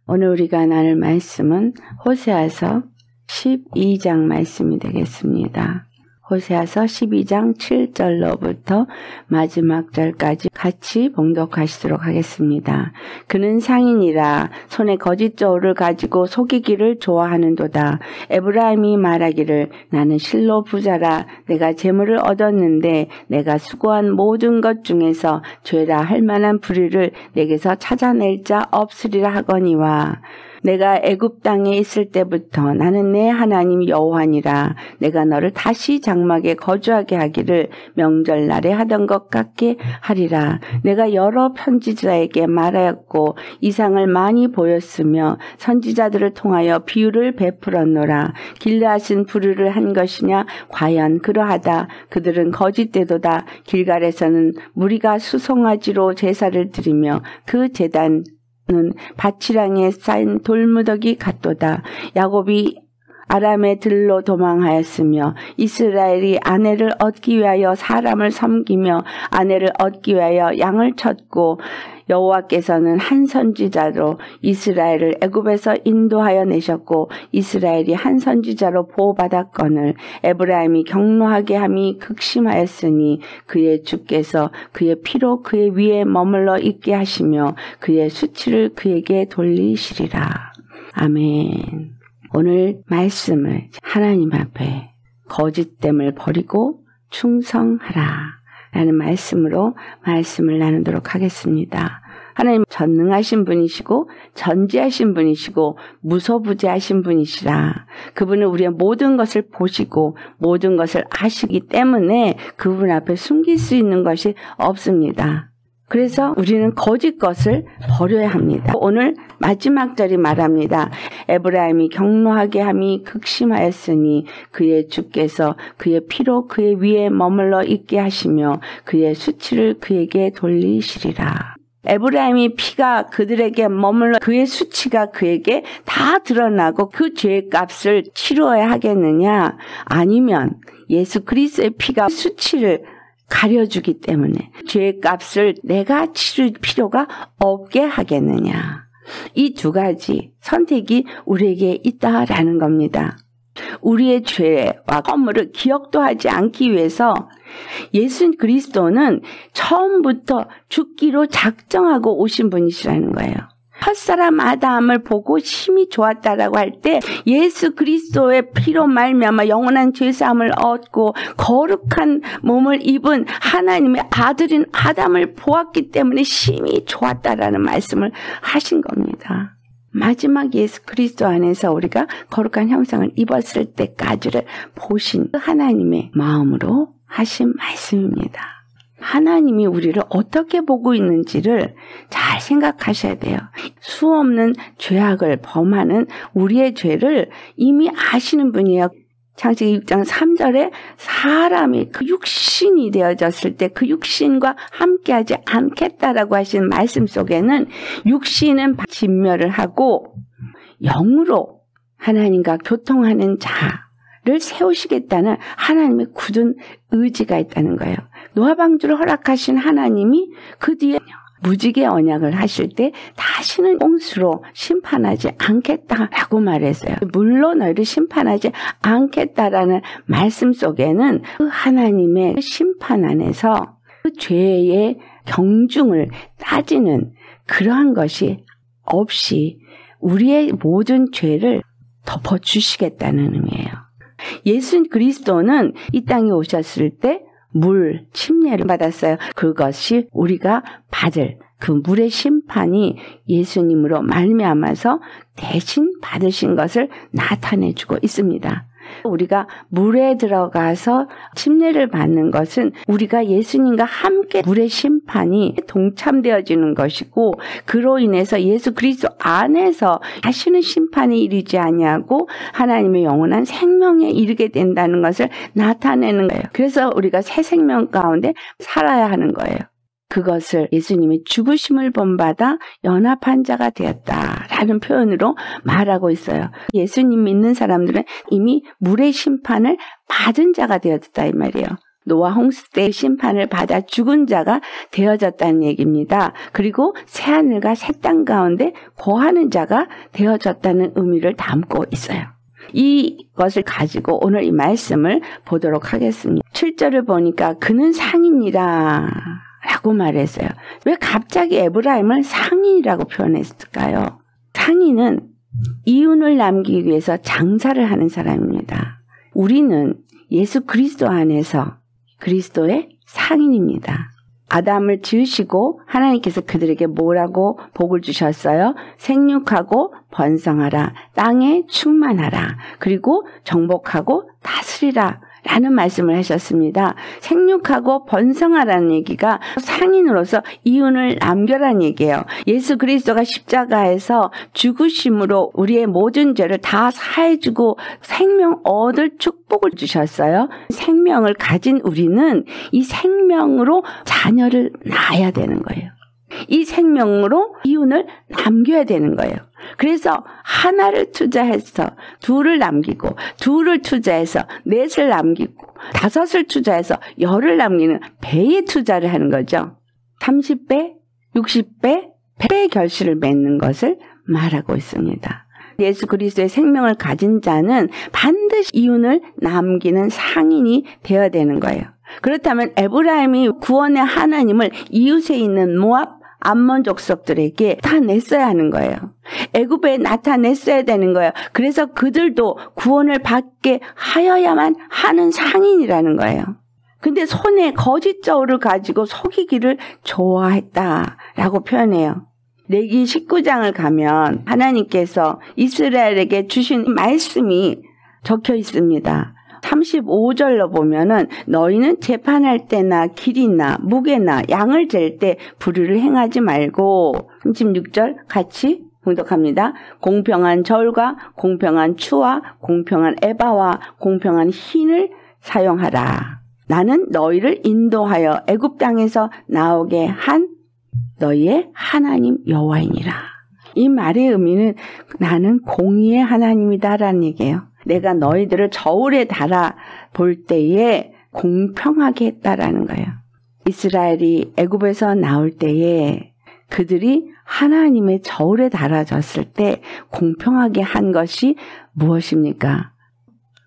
오늘 우리가 나눌 말씀은 호세아서 12장 말씀이 되겠습니다. 호세아서 12장 7절로부터 마지막 절까지 같이 봉독하시도록 하겠습니다. 그는 상인이라 손에 거짓 저울을 가지고 속이기를 좋아하는도다. 에브라임이 말하기를 나는 실로 부자라 내가 재물을 얻었는데 내가 수고한 모든 것 중에서 죄라 할 만한 불의를 내게서 찾아낼 자 없으리라 하거니와 내가 애굽 땅에 있을 때부터 나는 내 하나님 여호와니라. 내가 너를 다시 장막에 거주하게 하기를 명절날에 하던 것 같게 하리라. 내가 여러 선지자에게 말하였고 이상을 많이 보였으며 선지자들을 통하여 비유를 베풀었노라. 길르앗은 불의를 한 것이냐? 과연 그러하다. 그들은 거짓되도다. 길갈에서는 무리가 수송아지로 제사를 드리며 그 제단 는 밭이랑에 쌓인 돌무더기 같도다. 야곱이 아람의 들로 도망하였으며 이스라엘이 아내를 얻기 위하여 사람을 섬기며 아내를 얻기 위하여 양을 쳤고 여호와께서는 한 선지자로 이스라엘을 애굽에서 인도하여 내셨고 이스라엘이 한 선지자로 보호받았거늘 에브라임이 경노하게 함이 극심하였으니 그의 주께서 그의 피로 그의 위에 머물러 있게 하시며 그의 수치를 그에게 돌리시리라. 아멘. 오늘 말씀을 하나님 앞에 거짓됨을 버리고 충성하라 라는 말씀으로 말씀을 나누도록 하겠습니다. 하나님 전능하신 분이시고 전지하신 분이시고 무소부재하신 분이시라. 그분은 우리의 모든 것을 보시고 모든 것을 아시기 때문에 그분 앞에 숨길 수 있는 것이 없습니다. 그래서 우리는 거짓 것을 버려야 합니다. 오늘 마지막 절이 말합니다. 에브라임이 경노하게 함이 극심하였으니 그의 주께서 그의 피로 그의 위에 머물러 있게 하시며 그의 수치를 그에게 돌리시리라. 에브라임이 피가 그들에게 머물러 그의 수치가 그에게 다 드러나고 그 죄의 값을 치러야 하겠느냐? 아니면 예수 그리스도의 피가 수치를 가려주기 때문에 죄의 값을 내가 치를 필요가 없게 하겠느냐. 이 두 가지 선택이 우리에게 있다라는 겁니다. 우리의 죄와 허물을 기억도 하지 않기 위해서 예수 그리스도는 처음부터 죽기로 작정하고 오신 분이시라는 거예요. 헛사람 아담을 보고 심히 좋았다라고 할 때 예수 그리스도의 피로 말미암아 영원한 죄사함을 얻고 거룩한 몸을 입은 하나님의 아들인 아담을 보았기 때문에 심히 좋았다라는 말씀을 하신 겁니다. 마지막 예수 그리스도 안에서 우리가 거룩한 형상을 입었을 때까지를 보신 하나님의 마음으로 하신 말씀입니다. 하나님이 우리를 어떻게 보고 있는지를 잘 생각하셔야 돼요. 수없는 죄악을 범하는 우리의 죄를 이미 아시는 분이에요. 창세기 6장 3절에 사람이 그 육신이 되어졌을 때 그 육신과 함께하지 않겠다라고 하신 말씀 속에는 육신은 진멸을 하고 영으로 하나님과 교통하는 자를 세우시겠다는 하나님의 굳은 의지가 있다는 거예요. 노아 방주를 허락하신 하나님이 그 뒤에 무지개 언약을 하실 때 다시는 홍수로 심판하지 않겠다라고 말했어요. 물로 너희를 심판하지 않겠다라는 말씀 속에는 그 하나님의 심판 안에서 그 죄의 경중을 따지는 그러한 것이 없이 우리의 모든 죄를 덮어주시겠다는 의미예요. 예수 그리스도는 이 땅에 오셨을 때 물, 침례를 받았어요. 그것이 우리가 받을 그 물의 심판이 예수님으로 말미암아서 대신 받으신 것을 나타내주고 있습니다. 우리가 물에 들어가서 침례를 받는 것은 우리가 예수님과 함께 물의 심판이 동참되어지는 것이고 그로 인해서 예수 그리스도 안에서 다시는 심판이 이르지 아니하고 하나님의 영원한 생명에 이르게 된다는 것을 나타내는 거예요. 그래서 우리가 새 생명 가운데 살아야 하는 거예요. 그것을 예수님이 죽으심을 본받아 연합한 자가 되었다라는 표현으로 말하고 있어요. 예수님 믿는 사람들은 이미 물의 심판을 받은 자가 되었다 이 말이에요. 노아 홍수 때 심판을 받아 죽은 자가 되어졌다는 얘기입니다. 그리고 새하늘과 새 땅 가운데 거하는 자가 되어졌다는 의미를 담고 있어요. 이것을 가지고 오늘 이 말씀을 보도록 하겠습니다. 7절을 보니까 그는 상인이라 라고 말했어요. 왜 갑자기 에브라임을 상인이라고 표현했을까요? 상인은 이윤을 남기기 위해서 장사를 하는 사람입니다. 우리는 예수 그리스도 안에서 그리스도의 상인입니다. 아담을 지으시고 하나님께서 그들에게 뭐라고 복을 주셨어요? 생육하고 번성하라, 땅에 충만하라, 그리고 정복하고 다스리라 라는 말씀을 하셨습니다. 생육하고 번성하라는 얘기가 상인으로서 이윤을 남겨라는 얘기예요. 예수 그리스도가 십자가에서 죽으심으로 우리의 모든 죄를 다 사해주고 생명 얻을 축복을 주셨어요. 생명을 가진 우리는 이 생명으로 자녀를 낳아야 되는 거예요. 이 생명으로 이윤을 남겨야 되는 거예요. 그래서 하나를 투자해서 둘을 남기고, 둘을 투자해서 넷을 남기고, 다섯을 투자해서 열을 남기는 배의 투자를 하는 거죠. 30배, 60배, 100배의 결실을 맺는 것을 말하고 있습니다. 예수 그리스도의 생명을 가진 자는 반드시 이윤을 남기는 상인이 되어야 되는 거예요. 그렇다면 에브라임이 구원의 하나님을 이웃에 있는 모압, 암몬 족속들에게 다 냈어야 하는 거예요. 애굽에 나타냈어야 되는 거예요. 그래서 그들도 구원을 받게 하여야만 하는 상인이라는 거예요. 근데 손에 거짓 저울을 가지고 속이기를 좋아했다라고 표현해요. 레기 19장을 가면 하나님께서 이스라엘에게 주신 말씀이 적혀 있습니다. 35절로 보면은 너희는 재판할 때나 길이나 무게나 양을 잴 때 불의를 행하지 말고, 36절 같이 봉독합니다. 공평한 저울과 공평한 추와 공평한 에바와 공평한 흰을 사용하라. 나는 너희를 인도하여 애굽 땅에서 나오게 한 너희의 하나님 여호와이니라. 이 말의 의미는 나는 공의의 하나님이다라는 얘기예요. 내가 너희들을 저울에 달아 볼 때에 공평하게 했다라는 거예요. 이스라엘이 애굽에서 나올 때에 그들이 하나님의 저울에 달아졌을 때 공평하게 한 것이 무엇입니까?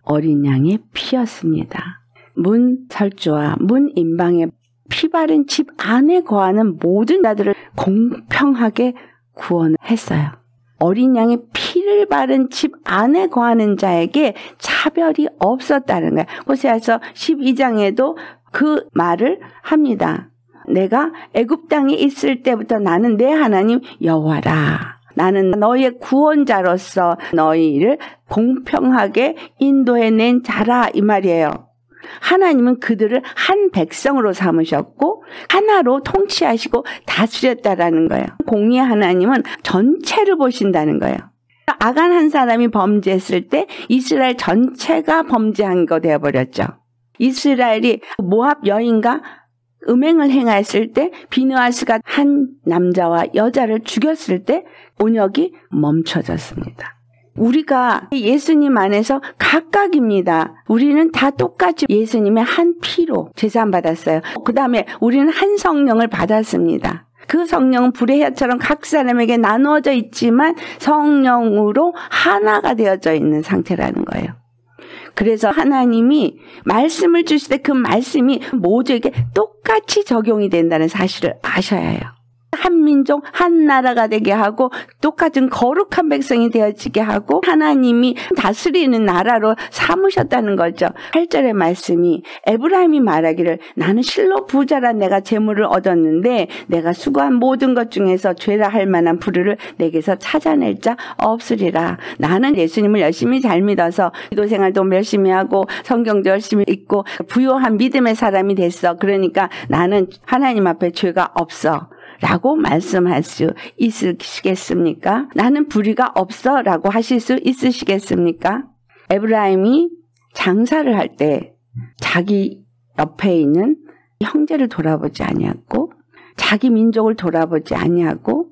어린 양의 피였습니다. 문설주와 문인방의 피 바른 집 안에 거하는 모든 자들을 공평하게 구원했어요. 어린 양의 피를 바른 집 안에 거하는 자에게 차별이 없었다는 거예요. 호세아서 12장에도 그 말을 합니다. 내가 애굽 땅에 있을 때부터 나는 내 하나님 여호와라. 나는 너희의 구원자로서 너희를 공평하게 인도해낸 자라, 이 말이에요. 하나님은 그들을 한 백성으로 삼으셨고 하나로 통치하시고 다스렸다라는 거예요. 공의의 하나님은 전체를 보신다는 거예요. 아간 한 사람이 범죄했을 때 이스라엘 전체가 범죄한 거 되어버렸죠. 이스라엘이 모압 여인과 음행을 행했을 때 비느하스가 한 남자와 여자를 죽였을 때 온역이 멈춰졌습니다. 우리가 예수님 안에서 각각입니다. 우리는 다 똑같이 예수님의 한 피로 제사함 받았어요. 그 다음에 우리는 한 성령을 받았습니다. 그 성령은 불의 혀처럼 각 사람에게 나누어져 있지만 성령으로 하나가 되어져 있는 상태라는 거예요. 그래서 하나님이 말씀을 주실 때 그 말씀이 모두에게 똑같이 적용이 된다는 사실을 아셔야 해요. 한 민족, 한 나라가 되게 하고 똑같은 거룩한 백성이 되어지게 하고 하나님이 다스리는 나라로 삼으셨다는 거죠. 8절의 말씀이 에브라임이 말하기를 나는 실로 부자라 내가 재물을 얻었는데 내가 수고한 모든 것 중에서 죄라 할 만한 불의를 내게서 찾아낼 자 없으리라. 나는 예수님을 열심히 잘 믿어서 기도 생활도 열심히 하고 성경도 열심히 읽고 부요한 믿음의 사람이 됐어. 그러니까 나는 하나님 앞에 죄가 없어 라고 말씀할 수 있으시겠습니까? 나는 불의가 없어 라고 하실 수 있으시겠습니까? 에브라임이 장사를 할 때 자기 옆에 있는 형제를 돌아보지 아니하고 자기 민족을 돌아보지 아니하고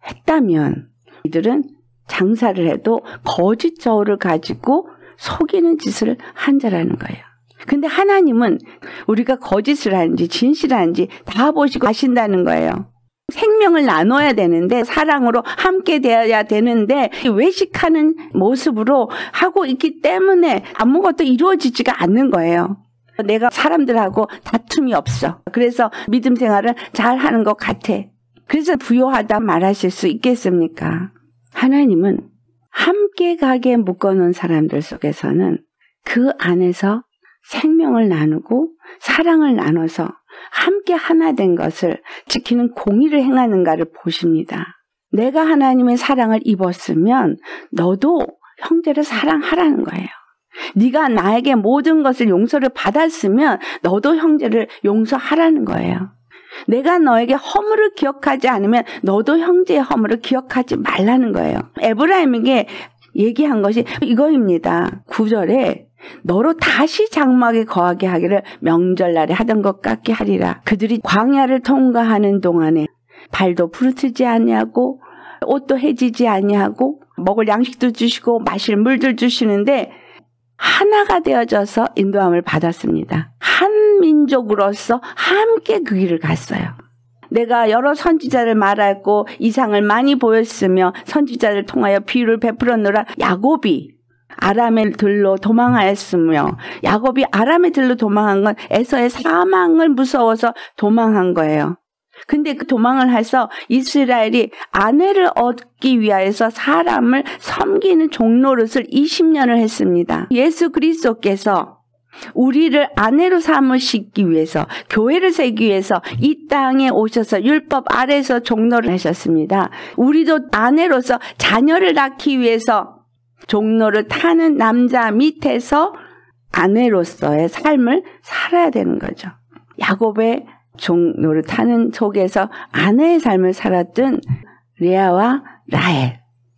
했다면 이들은 장사를 해도 거짓 저울을 가지고 속이는 짓을 한 자라는 거예요. 근데 하나님은 우리가 거짓을 하는지 진실하는지 다 보시고 아신다는 거예요. 생명을 나눠야 되는데 사랑으로 함께 되어야 되는데 외식하는 모습으로 하고 있기 때문에 아무것도 이루어지지가 않는 거예요. 내가 사람들하고 다툼이 없어. 그래서 믿음 생활을 잘하는 것 같아. 그래서 부요하다 말하실 수 있겠습니까? 하나님은 함께 가게 묶어놓은 사람들 속에서는 그 안에서 생명을 나누고 사랑을 나눠서 함께 하나 된 것을 지키는 공의를 행하는가를 보십니다. 내가 하나님의 사랑을 입었으면 너도 형제를 사랑하라는 거예요. 네가 나에게 모든 것을 용서를 받았으면 너도 형제를 용서하라는 거예요. 내가 너에게 허물을 기억하지 않으면 너도 형제의 허물을 기억하지 말라는 거예요. 에브라임에게 얘기한 것이 이거입니다. 9절에 너로 다시 장막에 거하게 하기를 명절날에 하던 것 같게 하리라. 그들이 광야를 통과하는 동안에 발도 부르트지 아니하고 옷도 해지지 아니하고 먹을 양식도 주시고 마실 물도 주시는데 하나가 되어져서 인도함을 받았습니다. 한 민족으로서 함께 그 길을 갔어요. 내가 여러 선지자를 말하고 이상을 많이 보였으며 선지자를 통하여 비유를 베풀었노라. 야곱이 아람의 들로 도망하였으며 야곱이 아람의 들로 도망한 건 에서의 사망을 무서워서 도망한 거예요. 근데 그 도망을 해서 이스라엘이 아내를 얻기 위하여서 사람을 섬기는 종노릇을 20년을 했습니다. 예수 그리스도께서 우리를 아내로 삼으시기 위해서 교회를 세우기 위해서 이 땅에 오셔서 율법 아래에서 종노를 하셨습니다. 우리도 아내로서 자녀를 낳기 위해서 종로를 타는 남자 밑에서 아내로서의 삶을 살아야 되는 거죠. 야곱의 종로를 타는 속에서 아내의 삶을 살았던 레아와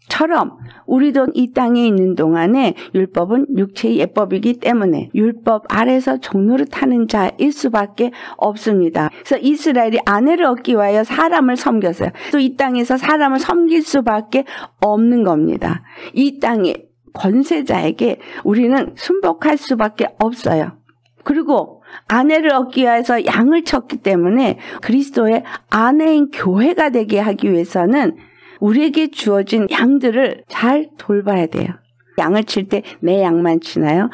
라헬처럼 우리도 이 땅에 있는 동안에 율법은 육체의 예법이기 때문에 율법 아래서 종로를 타는 자일 수밖에 없습니다. 그래서 이스라엘이 아내를 얻기 위하여 사람을 섬겼어요. 또 이 땅에서 사람을 섬길 수밖에 없는 겁니다. 이 땅의 권세자에게 우리는 순복할 수밖에 없어요. 그리고 아내를 얻기 위해서 양을 쳤기 때문에 그리스도의 아내인 교회가 되게 하기 위해서는 우리에게 주어진 양들을 잘 돌봐야 돼요. 양을 칠 때 내 양만 치나요?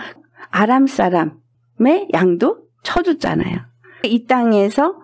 아람 사람의 양도 쳐줬잖아요. 이 땅에서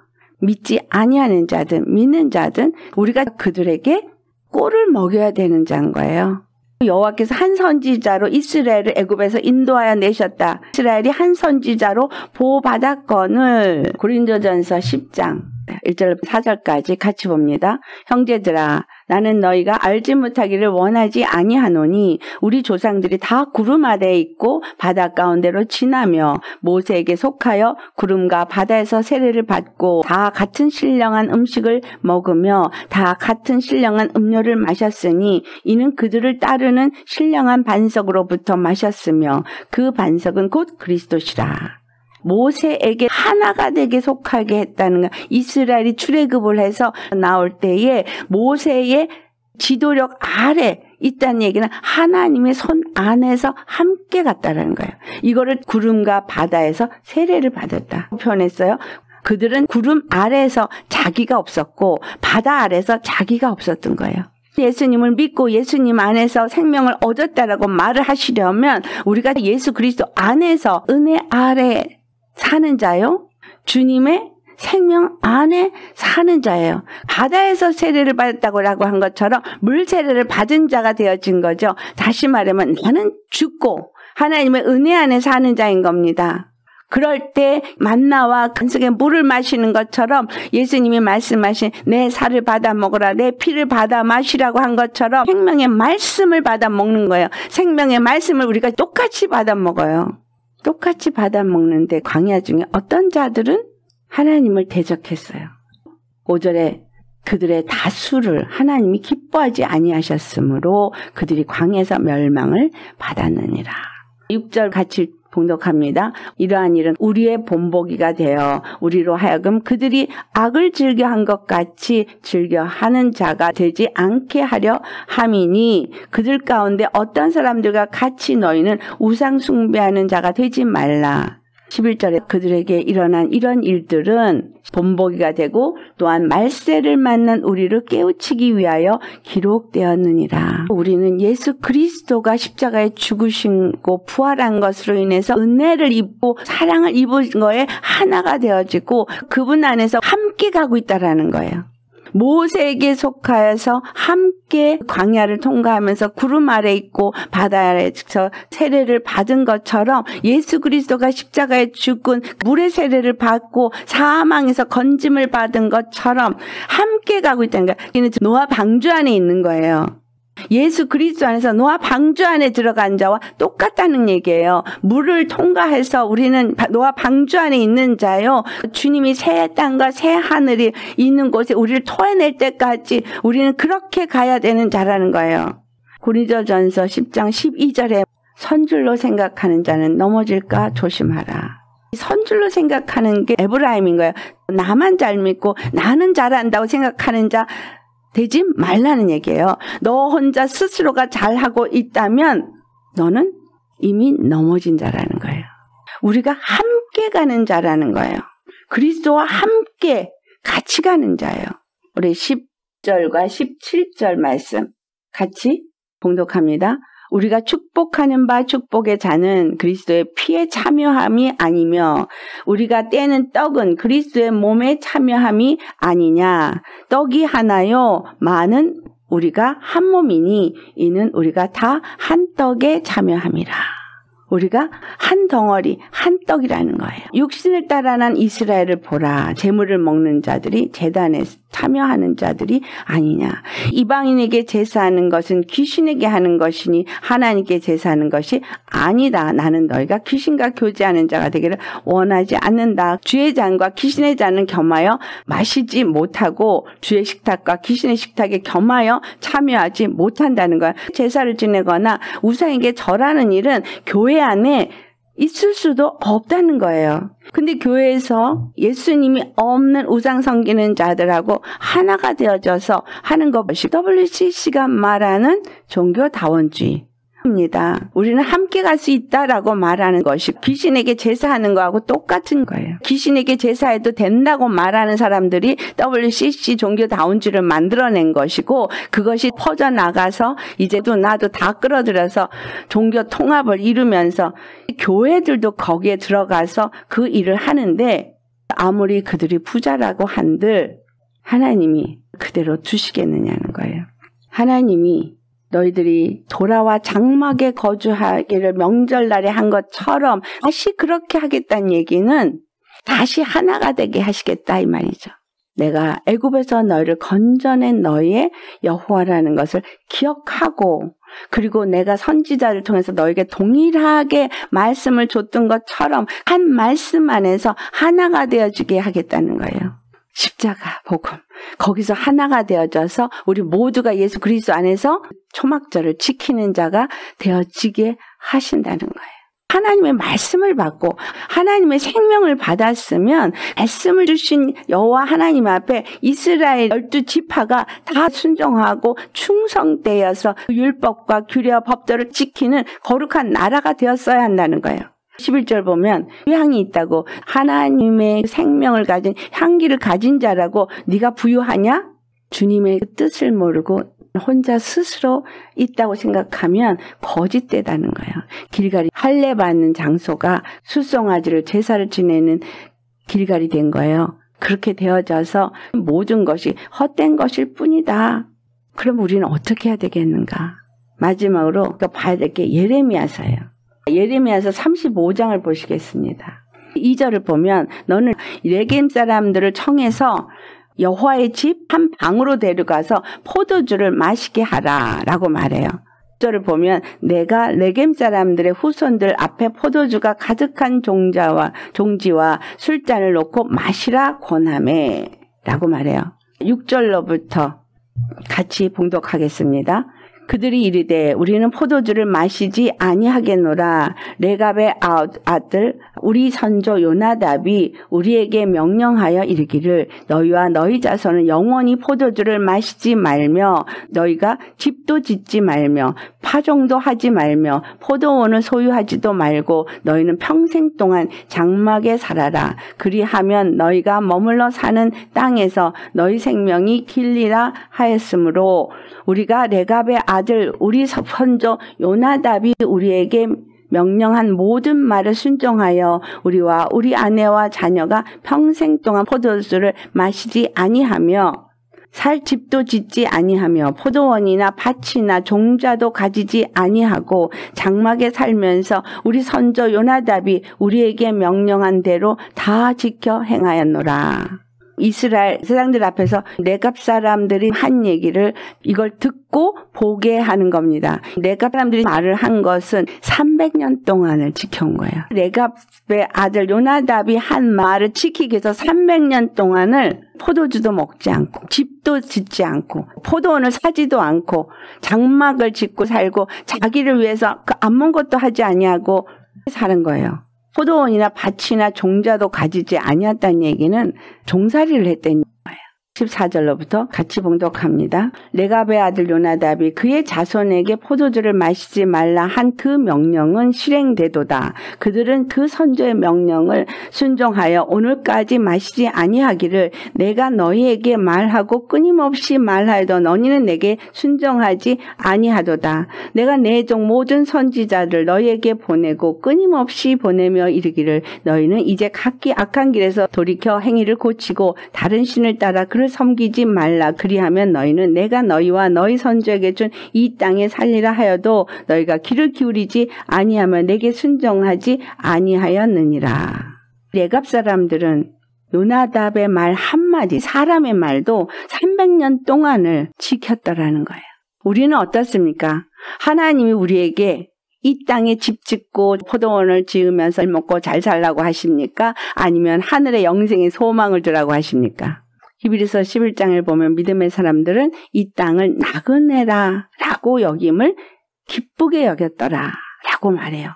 믿지 아니하는 자든 믿는 자든 우리가 그들에게 꼴을 먹여야 되는 자인 거예요. 여호와께서 한 선지자로 이스라엘을 애굽에서 인도하여 내셨다. 이스라엘이 한 선지자로 보호받았건을 고린도전서 10장 1절 4절까지 같이 봅니다. 형제들아 나는 너희가 알지 못하기를 원하지 아니하노니 우리 조상들이 다 구름 아래에 있고 바다 가운데로 지나며 모세에게 속하여 구름과 바다에서 세례를 받고 다 같은 신령한 음식을 먹으며 다 같은 신령한 음료를 마셨으니 이는 그들을 따르는 신령한 반석으로부터 마셨으며 그 반석은 곧 그리스도시라. 모세에게 하나가 되게 속하게 했다는 거. 이스라엘이 출애굽을 해서 나올 때에 모세의 지도력 아래 있다는 얘기는 하나님의 손 안에서 함께 갔다는 거예요. 이거를 구름과 바다에서 세례를 받았다 표현했어요. 그들은 구름 아래에서 자기가 없었고 바다 아래에서 자기가 없었던 거예요. 예수님을 믿고 예수님 안에서 생명을 얻었다라고 말을 하시려면 우리가 예수 그리스도 안에서 은혜 아래 사는 자요. 주님의 생명 안에 사는 자예요. 바다에서 세례를 받았다고 한 것처럼 물 세례를 받은 자가 되어진 거죠. 다시 말하면 나는 죽고 하나님의 은혜 안에 사는 자인 겁니다. 그럴 때 만나와 간석의 물을 마시는 것처럼 예수님이 말씀하신 내 살을 받아 먹으라 내 피를 받아 마시라고 한 것처럼 생명의 말씀을 받아 먹는 거예요. 생명의 말씀을 우리가 똑같이 받아 먹어요. 똑같이 받아 먹는데 광야 중에 어떤 자들은 하나님을 대적했어요. 5절에 그들의 다수를 하나님이 기뻐하지 아니하셨으므로 그들이 광야에서 멸망을 받았느니라. 6절 같이 봉독합니다. 이러한 일은 우리의 본보기가 되어 우리로 하여금 그들이 악을 즐겨한 것 같이 즐겨하는 자가 되지 않게 하려 함이니 그들 가운데 어떤 사람들과 같이 너희는 우상 숭배하는 자가 되지 말라. 11절에 그들에게 일어난 이런 일들은 본보기가 되고 또한 말세를 만난 우리를 깨우치기 위하여 기록되었느니라. 우리는 예수 그리스도가 십자가에 죽으시고 부활한 것으로 인해서 은혜를 입고 사랑을 입은 거에 하나가 되어지고 그분 안에서 함께 가고 있다라는 거예요. 모세에게 속하여서 함께 광야를 통과하면서 구름 아래 있고 바다 아래에서 세례를 받은 것처럼 예수 그리스도가 십자가에 죽은 물의 세례를 받고 사망에서 건짐을 받은 것처럼 함께 가고 있다는 거예요. 이는 노아 방주 안에 있는 거예요. 예수 그리스도 안에서 노아 방주 안에 들어간 자와 똑같다는 얘기예요. 물을 통과해서 우리는 노아 방주 안에 있는 자요. 주님이 새 땅과 새 하늘이 있는 곳에 우리를 토해낼 때까지 우리는 그렇게 가야 되는 자라는 거예요. 고린도전서 10장 12절에 선줄로 생각하는 자는 넘어질까 조심하라. 선줄로 생각하는 게 에브라임인 거예요. 나만 잘 믿고 나는 잘한다고 생각하는 자 되지 말라는 얘기예요. 너 혼자 스스로가 잘하고 있다면 너는 이미 넘어진 자라는 거예요. 우리가 함께 가는 자라는 거예요. 그리스도와 함께 같이 가는 자예요. 우리 10절과 17절 말씀 같이 봉독합니다. 우리가 축복하는 바 축복의 잔은 그리스도의 피에 참여함이 아니며 우리가 떼는 떡은 그리스도의 몸에 참여함이 아니냐. 떡이 하나요 많은 우리가 한 몸이니 이는 우리가 다 한 떡에 참여함이라. 우리가 한 덩어리 한 떡이라는 거예요. 육신을 따라 난 이스라엘을 보라. 제물을 먹는 자들이 제단에 참여하는 자들이 아니냐. 이방인에게 제사하는 것은 귀신에게 하는 것이니 하나님께 제사하는 것이 아니다. 나는 너희가 귀신과 교제하는 자가 되기를 원하지 않는다. 주의 잔과 귀신의 잔은 겸하여 마시지 못하고 주의 식탁과 귀신의 식탁에 겸하여 참여하지 못한다는 거야. 제사를 지내거나 우상에게 절하는 일은 교회 안에 있을 수도 없다는 거예요. 근데 교회에서 예수님이 없는 우상 섬기는 자들하고 하나가 되어져서 하는 것이 WCC가 말하는 종교다원주의. 우리는 함께 갈 수 있다라고 말하는 것이 귀신에게 제사하는 거하고 똑같은 거예요. 귀신에게 제사해도 된다고 말하는 사람들이 WCC 종교다운주의를 만들어낸 것이고 그것이 퍼져나가서 이제도 나도 다 끌어들여서 종교 통합을 이루면서 교회들도 거기에 들어가서 그 일을 하는데 아무리 그들이 부자라고 한들 하나님이 그대로 두시겠느냐는 거예요. 하나님이 너희들이 돌아와 장막에 거주하기를 명절날에 한 것처럼 다시 그렇게 하겠다는 얘기는 다시 하나가 되게 하시겠다 이 말이죠. 내가 애굽에서 너희를 건져낸 너희의 여호와라는 것을 기억하고 그리고 내가 선지자를 통해서 너에게 동일하게 말씀을 줬던 것처럼 한 말씀 안에서 하나가 되어지게 하겠다는 거예요. 십자가 복음 거기서 하나가 되어져서 우리 모두가 예수 그리스도 안에서 초막절을 지키는 자가 되어지게 하신다는 거예요. 하나님의 말씀을 받고 하나님의 생명을 받았으면 말씀을 주신 여호와 하나님 앞에 이스라엘 12지파가 다 순종하고 충성되어서 율법과 규례와 법도를 지키는 거룩한 나라가 되었어야 한다는 거예요. 11절 보면 향이 있다고 하나님의 생명을 가진 향기를 가진 자라고 네가 부유하냐? 주님의 뜻을 모르고 혼자 스스로 있다고 생각하면 거짓되다는 거예요. 길갈이 할례 받는 장소가 숫송아지를 제사를 지내는 길갈이 된 거예요. 그렇게 되어져서 모든 것이 헛된 것일 뿐이다. 그럼 우리는 어떻게 해야 되겠는가? 마지막으로 봐야 될 게 예레미야서예요. 예레미야서 35장을 보시겠습니다. 2절을 보면 너는 레겜 사람들을 청해서 여호와의 집 한 방으로 데려가서 포도주를 마시게 하라 라고 말해요. 6절을 보면 내가 레겜 사람들의 후손들 앞에 포도주가 가득한 종지와 술잔을 놓고 마시라 권하매 라고 말해요. 6절로부터 같이 봉독하겠습니다. 그들이 이르되 우리는 포도주를 마시지 아니하겠노라. 레갑의 아들 우리 선조 요나답이 우리에게 명령하여 이르기를 너희와 너희 자손은 영원히 포도주를 마시지 말며 너희가 집도 짓지 말며 파종도 하지 말며 포도원을 소유하지도 말고 너희는 평생 동안 장막에 살아라. 그리하면 너희가 머물러 사는 땅에서 너희 생명이 길리라 하였으므로 우리가 레갑의 아들 우리 선조 요나답이 우리에게 명령한 모든 말을 순종하여 우리와 우리 아내와 자녀가 평생 동안 포도주를 마시지 아니하며 살 집도 짓지 아니하며 포도원이나 밭이나 종자도 가지지 아니하고 장막에 살면서 우리 선조 요나답이 우리에게 명령한 대로 다 지켜 행하였노라. 이스라엘 세상들 앞에서 레갑 사람들이 한 얘기를 이걸 듣고 보게 하는 겁니다. 레갑 사람들이 말을 한 것은 300년 동안을 지켜온 거예요. 레갑의 아들 요나답이 한 말을 지키기 위해서 300년 동안을 포도주도 먹지 않고 집도 짓지 않고 포도원을 사지도 않고 장막을 짓고 살고 자기를 위해서 아무것도 하지 아니하고 사는 거예요. 포도원이나 밭이나 종자도 가지지 아니었다는 얘기는 종살이를 했다는 거예요. 14절로부터 같이 봉독합니다. 레갑의 아들 요나답이 그의 자손에게 포도주를 마시지 말라 한 그 명령은 실행되도다. 그들은 그 선조의 명령을 순종하여 오늘까지 마시지 아니하기를 내가 너희에게 말하고 끊임없이 말하여도 너희는 내게 순종하지 아니하도다. 내가 내 종 모든 선지자들 너희에게 보내고 끊임없이 보내며 이르기를 너희는 이제 각기 악한 길에서 돌이켜 행위를 고치고 다른 신을 따라 그를 섬기지 말라. 그리하면 너희는 내가 너희와 너희 선조에게 준 이 땅에 살리라 하여도 너희가 귀를 기울이지 아니하면 내게 순종하지 아니하였느니라. 레갑 사람들은 요나답의 말 한마디, 사람의 말도 300년 동안을 지켰더라는 거예요. 우리는 어떻습니까? 하나님이 우리에게 이 땅에 집 짓고 포도원을 지으면서 먹고 잘 살라고 하십니까? 아니면 하늘의 영생의 소망을 주라고 하십니까? 히브리서 11장을 보면 믿음의 사람들은 이 땅을 나그네라 라고 여김을 기쁘게 여겼더라 라고 말해요.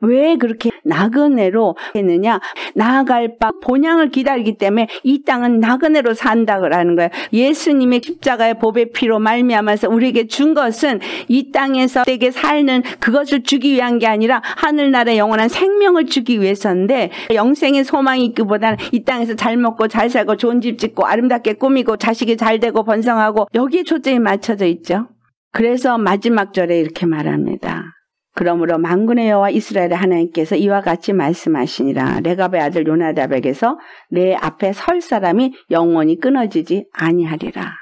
왜 그렇게 나그네로 했느냐? 나아갈 바 본향을 기다리기 때문에 이 땅은 나그네로 산다라는 거예요. 예수님의 십자가의 보배 피로 말미암아서 우리에게 준 것은 이 땅에서 되게 살는 그것을 주기 위한 게 아니라 하늘나라의 영원한 생명을 주기 위해서인데 영생의 소망이 있기보다는 이 땅에서 잘 먹고 잘 살고 좋은 집 짓고 아름답게 꾸미고 자식이 잘 되고 번성하고 여기에 초점이 맞춰져 있죠. 그래서 마지막 절에 이렇게 말합니다. 그러므로 만군의 여호와 이스라엘의 하나님께서 이와 같이 말씀하시니라. 레갑의 아들 요나답에게서 내 앞에 설 사람이 영원히 끊어지지 아니하리라.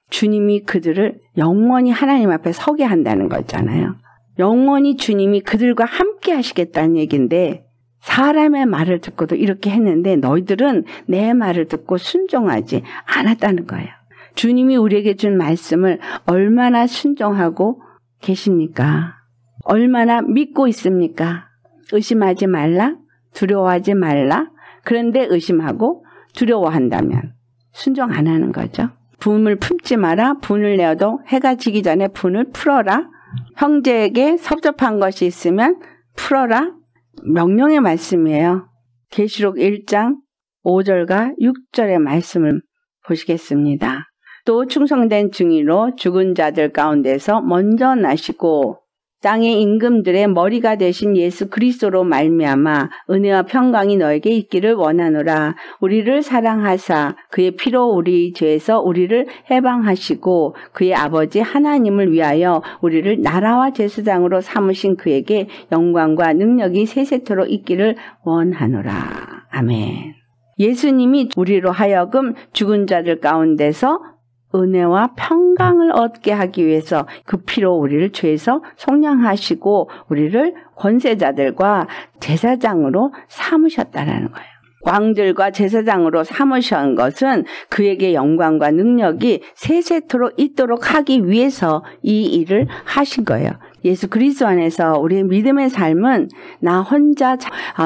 주님이 그들을 영원히 하나님 앞에 서게 한다는 거잖아요. 영원히 주님이 그들과 함께 하시겠다는 얘기인데 사람의 말을 듣고도 이렇게 했는데 너희들은 내 말을 듣고 순종하지 않았다는 거예요. 주님이 우리에게 준 말씀을 얼마나 순종하고 계십니까? 얼마나 믿고 있습니까? 의심하지 말라, 두려워하지 말라. 그런데 의심하고 두려워한다면 순종 안 하는 거죠. 분을 품지 마라. 분을 내어도 해가 지기 전에 분을 풀어라. 형제에게 섭섭한 것이 있으면 풀어라. 명령의 말씀이에요. 계시록 1장 5절과 6절의 말씀을 보시겠습니다. 또 충성된 증인으로 죽은 자들 가운데서 먼저 나시고 땅의 임금들의 머리가 되신 예수 그리스도로 말미암아 은혜와 평강이 너에게 있기를 원하노라. 우리를 사랑하사 그의 피로 우리 죄에서 우리를 해방하시고 그의 아버지 하나님을 위하여 우리를 나라와 제사장으로 삼으신 그에게 영광과 능력이 세세토록 있기를 원하노라. 아멘. 예수님이 우리로 하여금 죽은 자들 가운데서 은혜와 평강을 얻게 하기 위해서 그 피로 우리를 죄에서 속량하시고 우리를 권세자들과 제사장으로 삼으셨다라는 거예요. 왕들과 제사장으로 삼으신 것은 그에게 영광과 능력이 세세토록 있도록 하기 위해서 이 일을 하신 거예요. 예수 그리스도 안에서 우리의 믿음의 삶은 나 혼자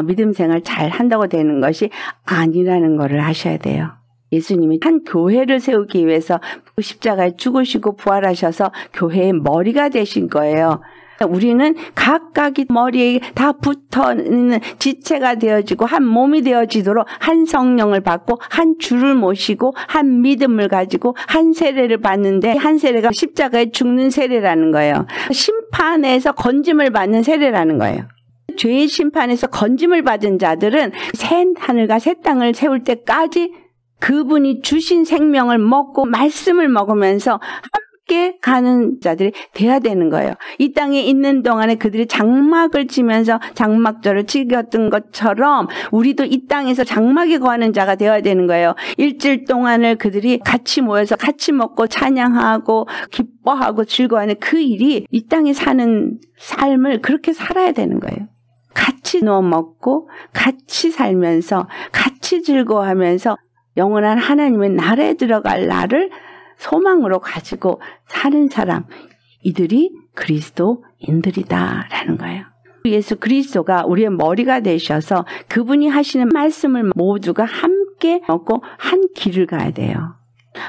믿음 생활 잘 한다고 되는 것이 아니라는 것을 아셔야 돼요. 예수님이 한 교회를 세우기 위해서 십자가에 죽으시고 부활하셔서 교회의 머리가 되신 거예요. 우리는 각각이 머리에 다 붙어있는 지체가 되어지고 한 몸이 되어지도록 한 성령을 받고 한 주를 모시고 한 믿음을 가지고 한 세례를 받는데, 한 세례가 십자가에 죽는 세례라는 거예요. 심판에서 건짐을 받는 세례라는 거예요. 죄의 심판에서 건짐을 받은 자들은 새 하늘과 새 땅을 세울 때까지 그분이 주신 생명을 먹고 말씀을 먹으면서 함께 가는 자들이 돼야 되는 거예요. 이 땅에 있는 동안에 그들이 장막을 치면서 장막절을 지켰던 것처럼 우리도 이 땅에서 장막에 거하는 자가 되어야 되는 거예요. 일주일 동안을 그들이 같이 모여서 같이 먹고 찬양하고 기뻐하고 즐거워하는 그 일이 이 땅에 사는 삶을 그렇게 살아야 되는 거예요. 같이 누워 먹고 같이 살면서 같이 즐거워하면서 영원한 하나님의 나라에 들어갈 날을 소망으로 가지고 사는 사람, 이들이 그리스도인들이다라는 거예요. 예수 그리스도가 우리의 머리가 되셔서 그분이 하시는 말씀을 모두가 함께 먹고 한 길을 가야 돼요.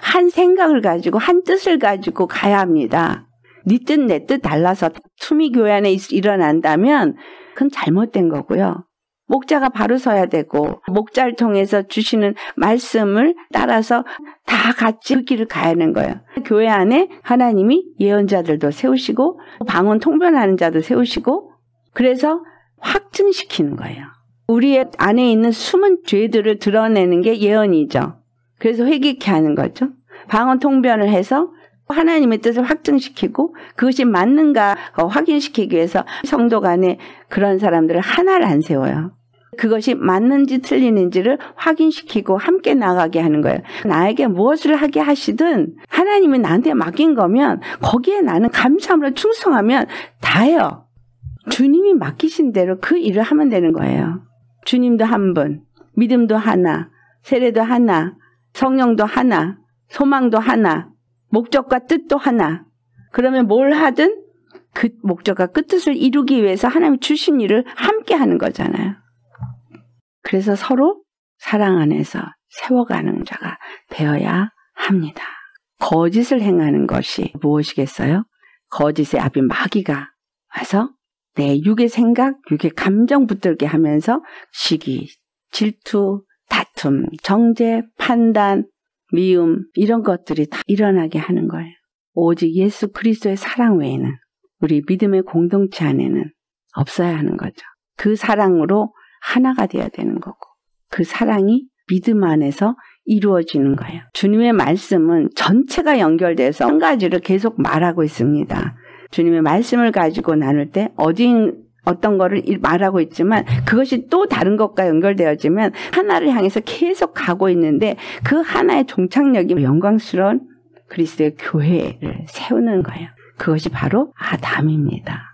한 생각을 가지고 한 뜻을 가지고 가야 합니다. 네 뜻 내 뜻 달라서 투미 교회 안에 일어난다면 그건 잘못된 거고요. 목자가 바로 서야 되고 목자를 통해서 주시는 말씀을 따라서 다 같이 그 길을 가야 하는 거예요. 교회 안에 하나님이 예언자들도 세우시고 방언 통변하는 자도 세우시고 그래서 확증시키는 거예요. 우리의 안에 있는 숨은 죄들을 드러내는 게 예언이죠. 그래서 회개케 하는 거죠. 방언 통변을 해서 하나님의 뜻을 확증시키고 그것이 맞는가 확인시키기 위해서 성도 간에 그런 사람들을 하나를 안 세워요. 그것이 맞는지 틀리는지를 확인시키고 함께 나가게 하는 거예요. 나에게 무엇을 하게 하시든 하나님이 나한테 맡긴 거면 거기에 나는 감사함으로 충성하면 다예요. 주님이 맡기신 대로 그 일을 하면 되는 거예요. 주님도 한 분, 믿음도 하나, 세례도 하나, 성령도 하나, 소망도 하나, 목적과 뜻도 하나. 그러면 뭘 하든 그 목적과 끝뜻을 이루기 위해서 하나님이 주신 일을 함께 하는 거잖아요. 그래서 서로 사랑 안에서 세워가는 자가 되어야 합니다. 거짓을 행하는 것이 무엇이겠어요? 거짓의 아비 마귀가 와서 내 육의 생각, 육의 감정 붙들게 하면서 시기, 질투, 다툼, 정죄, 판단, 미움 이런 것들이 다 일어나게 하는 거예요. 오직 예수 그리스도의 사랑 외에는 우리 믿음의 공동체 안에는 없어야 하는 거죠. 그 사랑으로 하나가 되어야 되는 거고 그 사랑이 믿음 안에서 이루어지는 거예요. 주님의 말씀은 전체가 연결돼서 한 가지를 계속 말하고 있습니다. 주님의 말씀을 가지고 나눌 때 어떤 거를 말하고 있지만 그것이 또 다른 것과 연결되어지면 하나를 향해서 계속 가고 있는데 그 하나의 종착역이 영광스러운 그리스도의 교회를 세우는 거예요. 그것이 바로 아담입니다.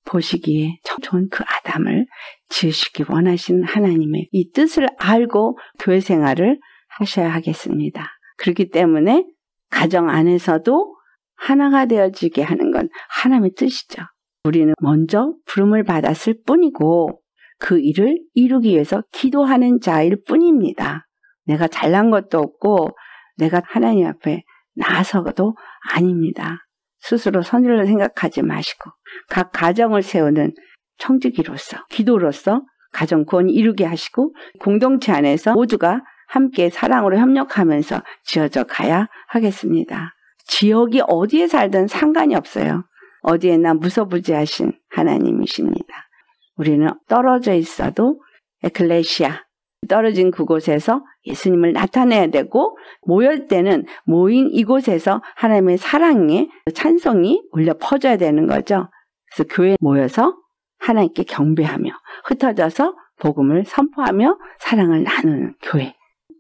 보시기에 참 좋은 그 아담을 지으시기 원하시는 하나님의 이 뜻을 알고 교회 생활을 하셔야 하겠습니다. 그렇기 때문에 가정 안에서도 하나가 되어지게 하는 건 하나님의 뜻이죠. 우리는 먼저 부름을 받았을 뿐이고 그 일을 이루기 위해서 기도하는 자일 뿐입니다. 내가 잘난 것도 없고 내가 하나님 앞에 나서도 아닙니다. 스스로 선의를 생각하지 마시고 각 가정을 세우는 청지기로서 기도로서 가정 구원 이루게 하시고 공동체 안에서 모두가 함께 사랑으로 협력하면서 지어져 가야 하겠습니다. 지역이 어디에 살든 상관이 없어요. 어디에나 무소부지하신 하나님이십니다. 우리는 떨어져 있어도 에클레시아, 떨어진 그곳에서 예수님을 나타내야 되고 모일 때는 모인 이곳에서 하나님의 사랑의 찬송이 울려 퍼져야 되는 거죠. 그래서 교회에 모여서 하나님께 경배하며 흩어져서 복음을 선포하며 사랑을 나누는 교회.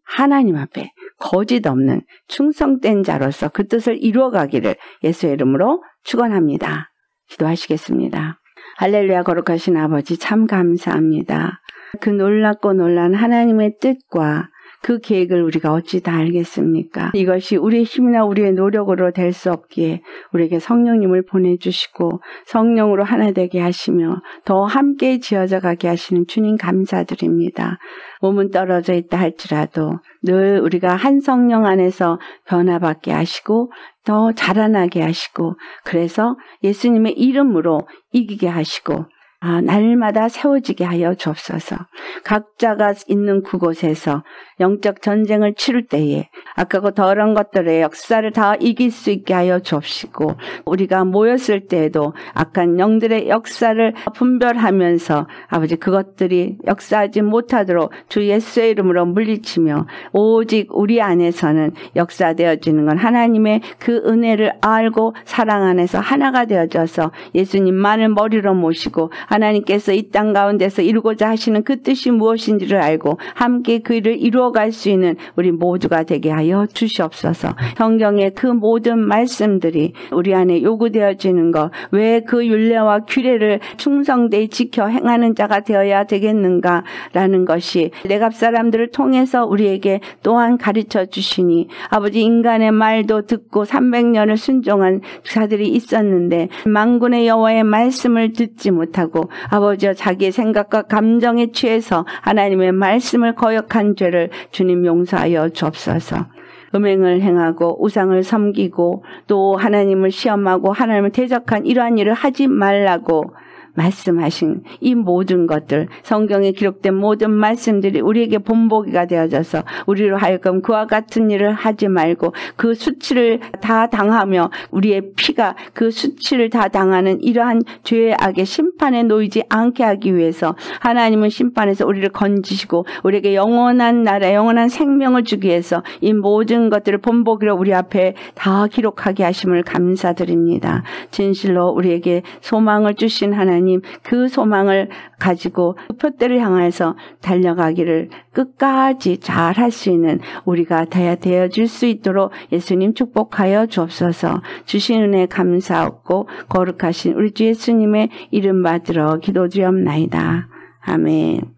하나님 앞에 거짓 없는 충성된 자로서 그 뜻을 이루어가기를 예수의 이름으로 축원합니다. 기도하시겠습니다. 할렐루야. 거룩하신 아버지 참 감사합니다. 그 놀랍고 놀란 하나님의 뜻과 그 계획을 우리가 어찌 다 알겠습니까? 이것이 우리의 힘이나 우리의 노력으로 될 수 없기에 우리에게 성령님을 보내주시고 성령으로 하나 되게 하시며 더 함께 지어져 가게 하시는 주님 감사드립니다. 몸은 떨어져 있다 할지라도 늘 우리가 한 성령 안에서 변화받게 하시고 더 자라나게 하시고 그래서 예수님의 이름으로 이기게 하시고 날마다 세워지게 하여 주옵소서. 각자가 있는 그곳에서 영적 전쟁을 치를 때에 악하고 더러운 것들의 역사를 다 이길 수 있게 하여 주옵시고 우리가 모였을 때에도 악한 영들의 역사를 분별하면서 아버지 그것들이 역사하지 못하도록 주 예수의 이름으로 물리치며 오직 우리 안에서는 역사되어지는 건 하나님의 그 은혜를 알고 사랑 안에서 하나가 되어져서 예수님만을 머리로 모시고 하나님께서 이 땅 가운데서 이루고자 하시는 그 뜻이 무엇인지를 알고 함께 그 일을 이루어갈 수 있는 우리 모두가 되게 하여 주시옵소서. 성경의 그 모든 말씀들이 우리 안에 요구되어지는 것, 왜 그 율례와 규례를 충성되이 지켜 행하는 자가 되어야 되겠는가라는 것이 내갑 사람들을 통해서 우리에게 또한 가르쳐 주시니 아버지 인간의 말도 듣고 300년을 순종한 자들이 있었는데 만군의 여호와의 말씀을 듣지 못하고 아버지여 자기의 생각과 감정에 취해서 하나님의 말씀을 거역한 죄를 주님 용서하여 주옵소서. 음행을 행하고 우상을 섬기고 또 하나님을 시험하고 하나님을 대적한 이러한 일을 하지 말라고 말씀하신 이 모든 것들 성경에 기록된 모든 말씀들이 우리에게 본보기가 되어져서 우리로 하여금 그와 같은 일을 하지 말고 그 수치를 다 당하며 우리의 피가 그 수치를 다 당하는 이러한 죄의 악의 심판에 놓이지 않게 하기 위해서 하나님은 심판에서 우리를 건지시고 우리에게 영원한 나라 영원한 생명을 주기 위해서 이 모든 것들을 본보기로 우리 앞에 다 기록하게 하심을 감사드립니다. 진실로 우리에게 소망을 주신 하나님 그 소망을 가지고 그 표대를 향해서 달려가기를 끝까지 잘 할 수 있는 우리가 되어질 수 있도록 예수님 축복하여 주옵소서. 주신 은혜 감사하고 거룩하신 우리 주 예수님의 이름 받들어 기도드리옵나이다. 아멘.